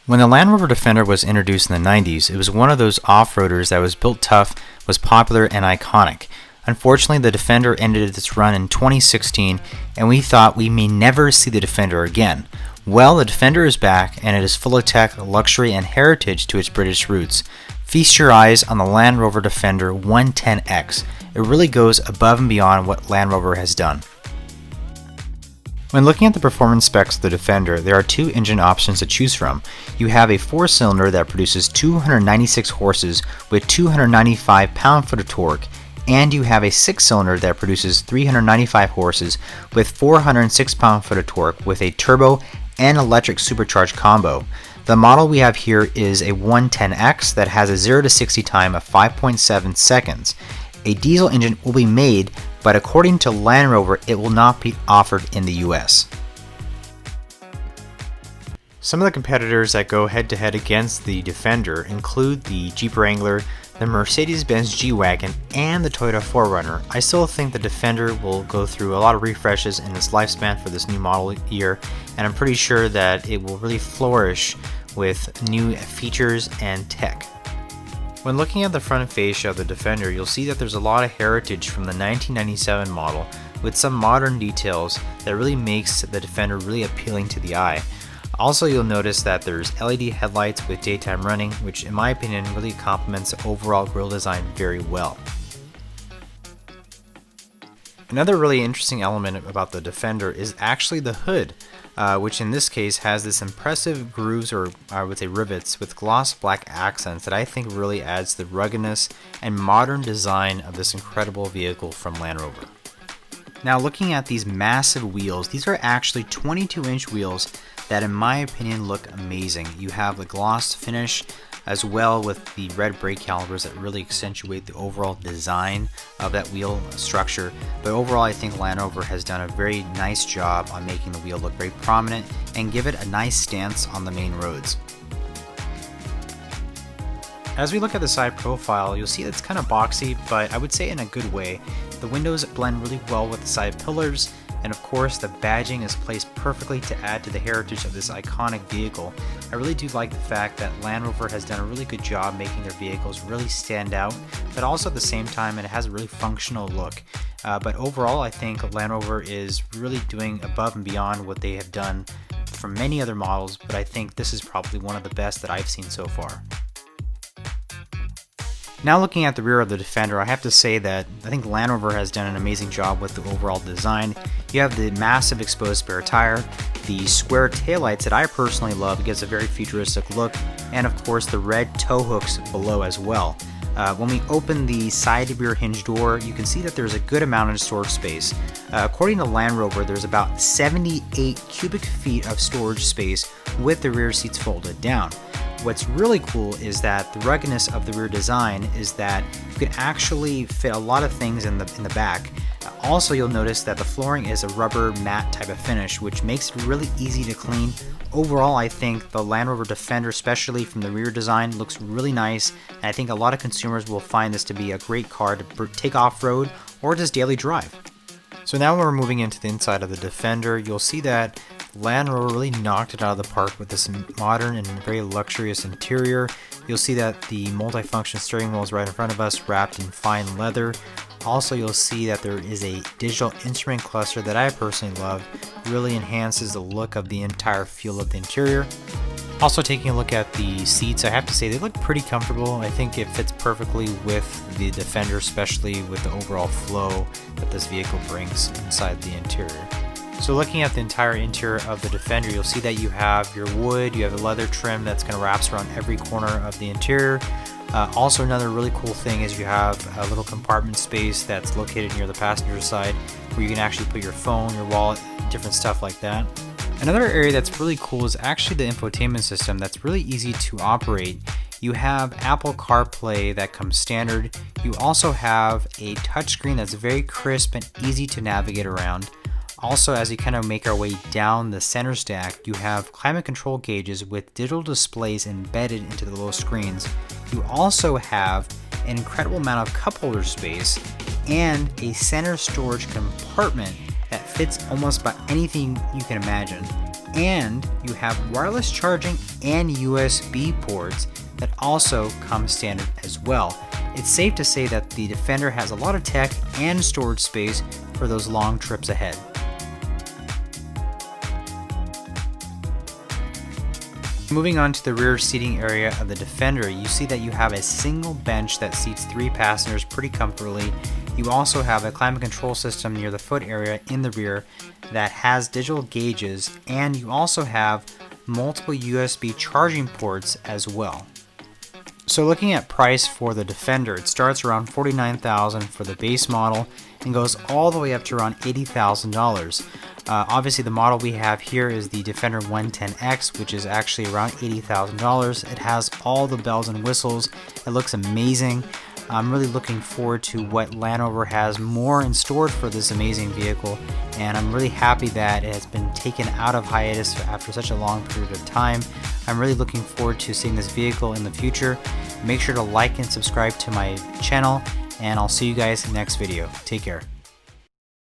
When the Land Rover Defender was introduced in the 90s, it was one of those off-roaders that was built tough, was popular, and iconic. Unfortunately, the Defender ended its run in 2016, and we thought we may never see the Defender again. Well, the Defender is back, and it is full of tech, luxury, and heritage to its British roots. Feast your eyes on the Land Rover Defender 110X. It really goes above and beyond what Land Rover has done. When looking at the performance specs of the Defender, there are two engine options to choose from. You have a 4-cylinder that produces 296 horses with 295 pound-foot of torque, and you have a 6-cylinder that produces 395 horses with 406 pound-foot of torque with a turbo and electric supercharged combo. The model we have here is a 110X that has a 0 to 60 time of 5.7 seconds. A diesel engine will be made, but according to Land Rover, it will not be offered in the US. Some of the competitors that go head-to-head against the Defender include the Jeep Wrangler, the Mercedes-Benz G-Wagon, and the Toyota 4Runner. I still think the Defender will go through a lot of refreshes in its lifespan for this new model year, and I'm pretty sure that it will really flourish with new features and tech. When looking at the front fascia of the Defender, you'll see that there's a lot of heritage from the 1997 model with some modern details that really makes the Defender really appealing to the eye. Also, you'll notice that there's LED headlights with daytime running, which in my opinion really complements the overall grille design very well. Another really interesting element about the Defender is actually the hood, which in this case has this impressive grooves, or I would say rivets, with gloss black accents that I think really adds the ruggedness and modern design of this incredible vehicle from Land Rover. Now, looking at these massive wheels, these are actually 22-inch wheels that in my opinion look amazing. You have the gloss finish as well with the red brake calipers that really accentuate the overall design of that wheel structure. But overall, I think Land Rover has done a very nice job on making the wheel look very prominent and give it a nice stance on the main roads. As we look at the side profile, you'll see it's kind of boxy, but I would say in a good way. The windows blend really well with the side pillars, and of course the badging is placed perfectly to add to the heritage of this iconic vehicle. I really do like the fact that Land Rover has done a really good job making their vehicles really stand out, but also at the same time it has a really functional look. But overall, I think Land Rover is really doing above and beyond what they have done from many other models, but I think this is probably one of the best that I've seen so far. Now looking at the rear of the Defender, I have to say that I think Land Rover has done an amazing job with the overall design. You have the massive exposed spare tire, the square taillights that I personally love, it gives a very futuristic look, and of course the red tow hooks below as well. When we open the side rear hinge door, you can see that there's a good amount of storage space. According to Land Rover, there's about 78 cubic feet of storage space with the rear seats folded down. What's really cool is that the ruggedness of the rear design is that you can actually fit a lot of things in the back. Also, you'll notice that the flooring is a rubber matte type of finish, which makes it really easy to clean. Overall, I think the Land Rover Defender, especially from the rear design, looks really nice, and I think a lot of consumers will find this to be a great car to take off-road or just daily drive. So now when we're moving into the inside of the Defender, you'll see that Land Rover really knocked it out of the park with this modern and very luxurious interior. You'll see that the multifunction steering wheel is right in front of us, wrapped in fine leather. Also, you'll see that there is a digital instrument cluster that I personally love. Really enhances the look of the entire feel of the interior. Also, taking a look at the seats, I have to say they look pretty comfortable. I think it fits perfectly with the Defender, especially with the overall flow that this vehicle brings inside the interior. So looking at the entire interior of the Defender, you'll see that you have your wood, you have a leather trim that's going to wrap around every corner of the interior. Also, another really cool thing is you have a little compartment space that's located near the passenger side where you can actually put your phone, your wallet, different stuff like that. Another area that's really cool is actually the infotainment system that's really easy to operate. You have Apple CarPlay that comes standard. You also have a touchscreen that's very crisp and easy to navigate around. Also, as you kind of make our way down the center stack, you have climate control gauges with digital displays embedded into the low screens. You also have an incredible amount of cup holder space and a center storage compartment that fits almost about anything you can imagine. and you have wireless charging and USB ports that also come standard as well. It's safe to say that the Defender has a lot of tech and storage space for those long trips ahead. Moving on to the rear seating area of the Defender, you see that you have a single bench that seats 3 passengers pretty comfortably. You also have a climate control system near the foot area in the rear that has digital gauges, and you also have multiple USB charging ports as well. So looking at price for the Defender, it starts around $49,000 for the base model and goes all the way up to around $80,000. Obviously the model we have here is the Defender 110X, which is actually around $80,000. It has all the bells and whistles. It looks amazing. I'm really looking forward to what Land Rover has more in store for this amazing vehicle, and I'm really happy that it has been taken out of hiatus after such a long period of time. I'm really looking forward to seeing this vehicle in the future. Make sure to like and subscribe to my channel, and I'll see you guys in the next video. Take care.